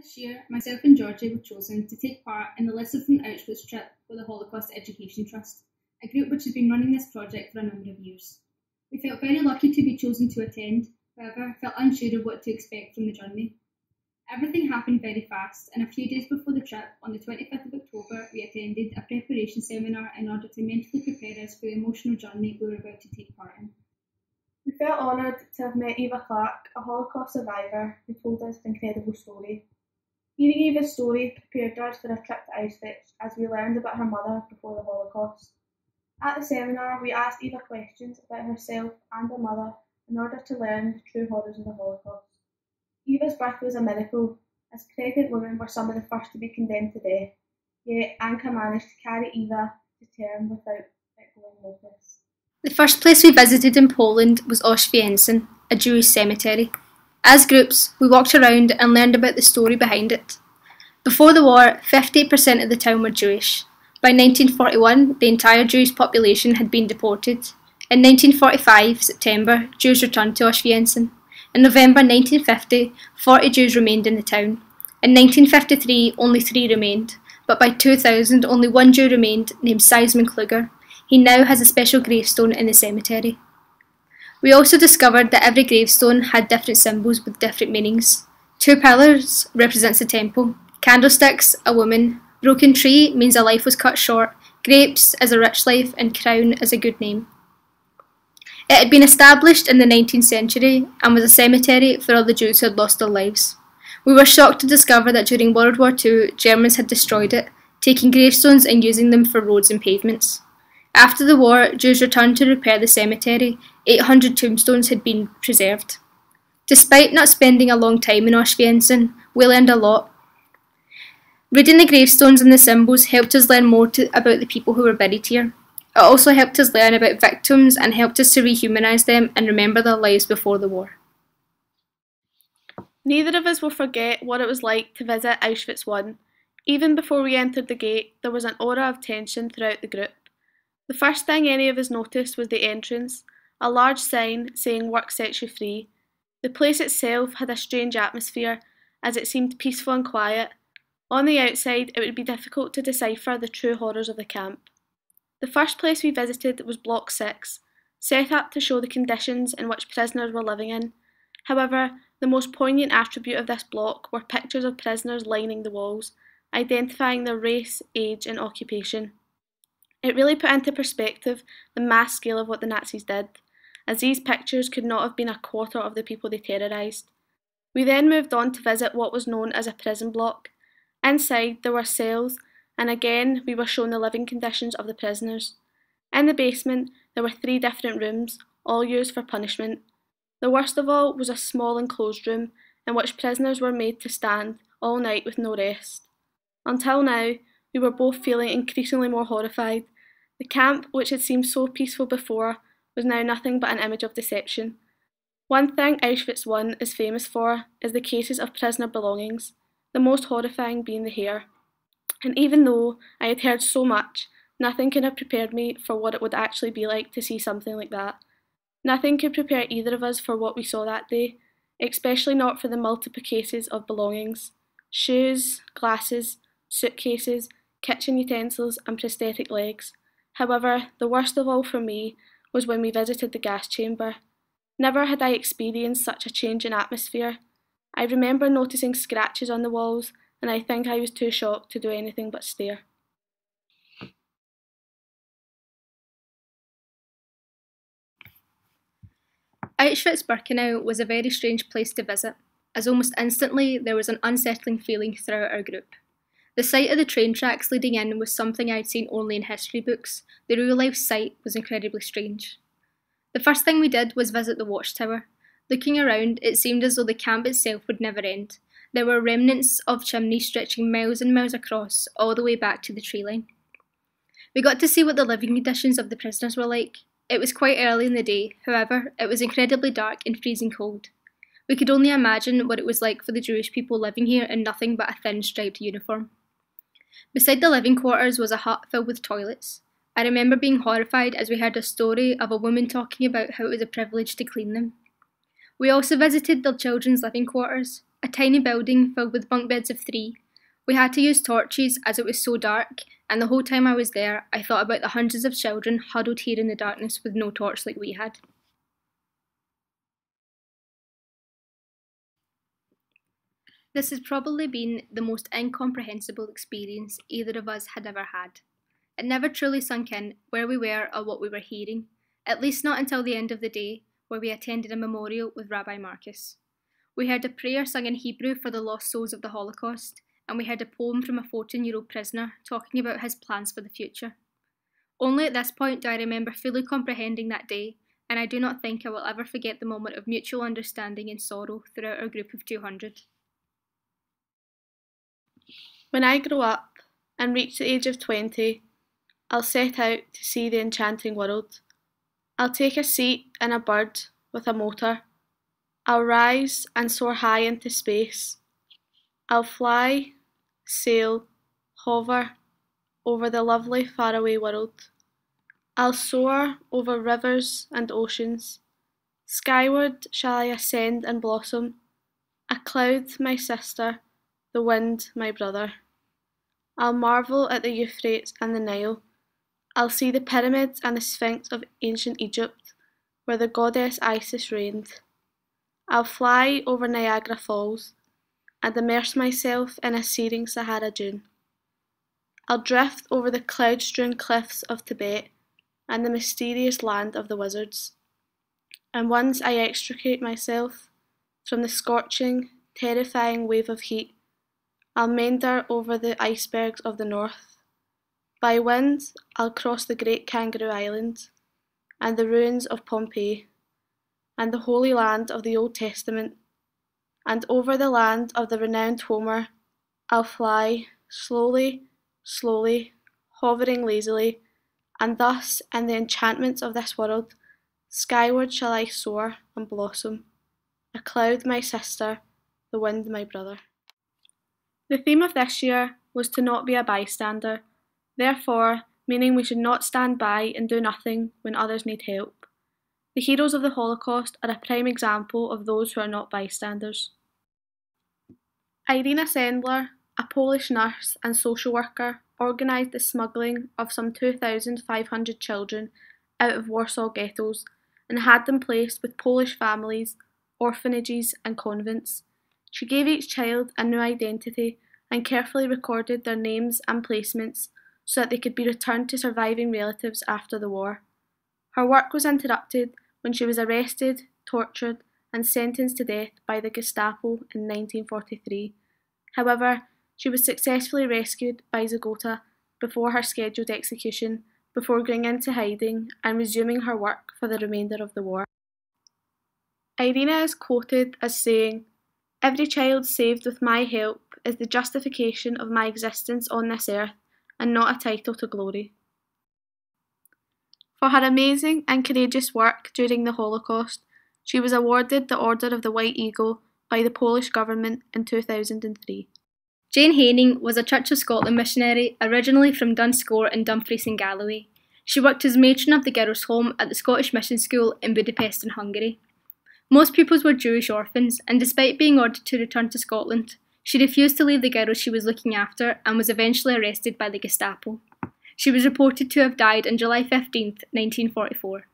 This year, myself and Georgie were chosen to take part in the Lissabon Auschwitz trip for the Holocaust Education Trust, a group which has been running this project for a number of years. We felt very lucky to be chosen to attend, however, felt unsure of what to expect from the journey. Everything happened very fast, and a few days before the trip, on the 25th of October, we attended a preparation seminar in order to mentally prepare us for the emotional journey we were about to take part in. We felt honoured to have met Eva Clark, a Holocaust survivor who told us an incredible story. Hearing Eva's story prepared us for a trip to Auschwitz as we learned about her mother before the Holocaust. At the seminar, we asked Eva questions about herself and her mother in order to learn the true horrors of the Holocaust. Eva's birth was a miracle, as pregnant women were some of the first to be condemned to death, yet Anka managed to carry Eva to term without it going noticed. The first place we visited in Poland was Auschwitz, a Jewish cemetery. As groups, we walked around and learned about the story behind it. Before the war, 58% of the town were Jewish. By 1941, the entire Jewish population had been deported. In 1945, September, Jews returned to Auschwitz. In November 1950, 40 Jews remained in the town. In 1953, only 3 remained, but by 2000, only 1 Jew remained, named Simon Kluger. He now has a special gravestone in the cemetery. We also discovered that every gravestone had different symbols with different meanings. 2 pillars represents the temple, candlesticks, a woman, broken tree means a life was cut short, grapes is a rich life, and crown is a good name. It had been established in the 19th century and was a cemetery for all the Jews who had lost their lives. We were shocked to discover that during World War II, Germans had destroyed it, taking gravestones and using them for roads and pavements. After the war, Jews returned to repair the cemetery. 800 tombstones had been preserved. Despite not spending a long time in Auschwitz, we learned a lot. Reading the gravestones and the symbols helped us learn more about the people who were buried here. It also helped us learn about victims and helped us to rehumanise them and remember their lives before the war. Neither of us will forget what it was like to visit Auschwitz I. Even before we entered the gate, there was an aura of tension throughout the group. The first thing any of us noticed was the entrance, a large sign saying "Work sets you free." The place itself had a strange atmosphere, as it seemed peaceful and quiet. On the outside, it would be difficult to decipher the true horrors of the camp. The first place we visited was Block 6, set up to show the conditions in which prisoners were living in. However, the most poignant attribute of this block were pictures of prisoners lining the walls, identifying their race, age and occupation. It really put into perspective the mass scale of what the Nazis did, as these pictures could not have been a quarter of the people they terrorised. We then moved on to visit what was known as a prison block. Inside there were cells, and again we were shown the living conditions of the prisoners. In the basement there were 3 different rooms, all used for punishment. The worst of all was a small enclosed room in which prisoners were made to stand all night with no rest. Until now, we were both feeling increasingly more horrified. The camp, which had seemed so peaceful before, was now nothing but an image of deception. One thing Auschwitz I is famous for is the cases of prisoner belongings, the most horrifying being the hair. And even though I had heard so much, nothing could have prepared me for what it would actually be like to see something like that. Nothing could prepare either of us for what we saw that day, especially not for the multiple cases of belongings. Shoes, glasses, suitcases, kitchen utensils and prosthetic legs. However, the worst of all for me was when we visited the gas chamber. Never had I experienced such a change in atmosphere. I remember noticing scratches on the walls, and I think I was too shocked to do anything but stare. Auschwitz-Birkenau was a very strange place to visit, as almost instantly there was an unsettling feeling throughout our group. The sight of the train tracks leading in was something I had seen only in history books. The real-life sight was incredibly strange. The first thing we did was visit the watchtower. Looking around, it seemed as though the camp itself would never end. There were remnants of chimneys stretching miles and miles across, all the way back to the tree line. We got to see what the living conditions of the prisoners were like. It was quite early in the day, however, it was incredibly dark and freezing cold. We could only imagine what it was like for the Jewish people living here in nothing but a thin striped uniform. Beside the living quarters was a hut filled with toilets. I remember being horrified as we heard a story of a woman talking about how it was a privilege to clean them. We also visited the children's living quarters. a tiny building filled with bunk beds of 3. We had to use torches as it was so dark, and the whole time I was there, I thought about the hundreds of children huddled here in the darkness with no torch like we had. This has probably been the most incomprehensible experience either of us had ever had. It never truly sunk in where we were or what we were hearing, at least not until the end of the day, where we attended a memorial with Rabbi Marcus. We heard a prayer sung in Hebrew for the lost souls of the Holocaust, and we heard a poem from a 14-year-old prisoner talking about his plans for the future. Only at this point do I remember fully comprehending that day, and I do not think I will ever forget the moment of mutual understanding and sorrow throughout our group of 200. When I grow up and reach the age of 20, I'll set out to see the enchanting world. I'll take a seat in a bird with a motor. I'll rise and soar high into space. I'll fly, sail, hover over the lovely faraway world. I'll soar over rivers and oceans. Skyward shall I ascend and blossom, a cloud my sister, the wind my brother. I'll marvel at the Euphrates and the Nile. I'll see the pyramids and the Sphinx of ancient Egypt, where the goddess Isis reigned. I'll fly over Niagara Falls and immerse myself in a searing Sahara dune. I'll drift over the cloud-strewn cliffs of Tibet and the mysterious land of the wizards. And once I extricate myself from the scorching, terrifying wave of heat, I'll meander over the icebergs of the north. By wind, I'll cross the great Kangaroo Island and the ruins of Pompeii and the holy land of the Old Testament, and over the land of the renowned Homer, I'll fly, slowly, slowly, hovering lazily, and thus, in the enchantments of this world, skyward shall I soar and blossom, a cloud my sister, the wind my brother. The theme of this year was to not be a bystander, therefore meaning we should not stand by and do nothing when others need help. The heroes of the Holocaust are a prime example of those who are not bystanders. Irina Sendler, a Polish nurse and social worker, organised the smuggling of some 2,500 children out of Warsaw ghettos and had them placed with Polish families, orphanages and convents. She gave each child a new identity and carefully recorded their names and placements so that they could be returned to surviving relatives after the war. Her work was interrupted when she was arrested, tortured and sentenced to death by the Gestapo in 1943. However, she was successfully rescued by Zagota before her scheduled execution, before going into hiding and resuming her work for the remainder of the war. Irina is quoted as saying, "Every child saved with my help is the justification of my existence on this earth and not a title to glory." For her amazing and courageous work during the Holocaust, she was awarded the Order of the White Eagle by the Polish government in 2003. Jane Haining was a Church of Scotland missionary originally from Dunscore in Dumfries and Galloway. She worked as matron of the girls' home at the Scottish Mission School in Budapest in Hungary. Most pupils were Jewish orphans, and despite being ordered to return to Scotland, she refused to leave the girls she was looking after and was eventually arrested by the Gestapo. She was reported to have died on July 15, 1944.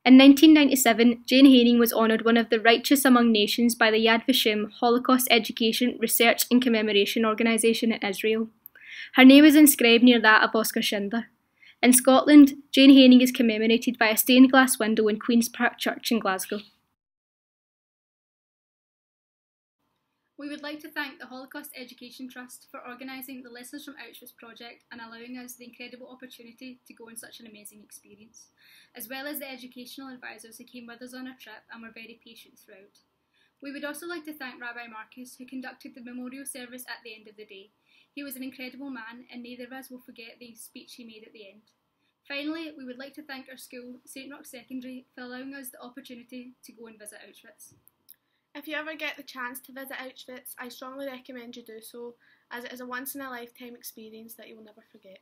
In 1997, Jane Haining was honoured one of the Righteous Among Nations by the Yad Vashem Holocaust Education, Research and Commemoration Organisation in Israel. Her name is inscribed near that of Oscar Schindler. In Scotland, Jane Haining is commemorated by a stained glass window in Queen's Park Church in Glasgow. We would like to thank the Holocaust Education Trust for organising the Lessons from Auschwitz project and allowing us the incredible opportunity to go on such an amazing experience, as well as the educational advisors who came with us on our trip and were very patient throughout. We would also like to thank Rabbi Marcus, who conducted the memorial service at the end of the day. He was an incredible man, and neither of us will forget the speech he made at the end. Finally, we would like to thank our school, St Rochs Secondary, for allowing us the opportunity to go and visit Auschwitz. If you ever get the chance to visit Auschwitz, I strongly recommend you do so, as it is a once-in-a-lifetime experience that you will never forget.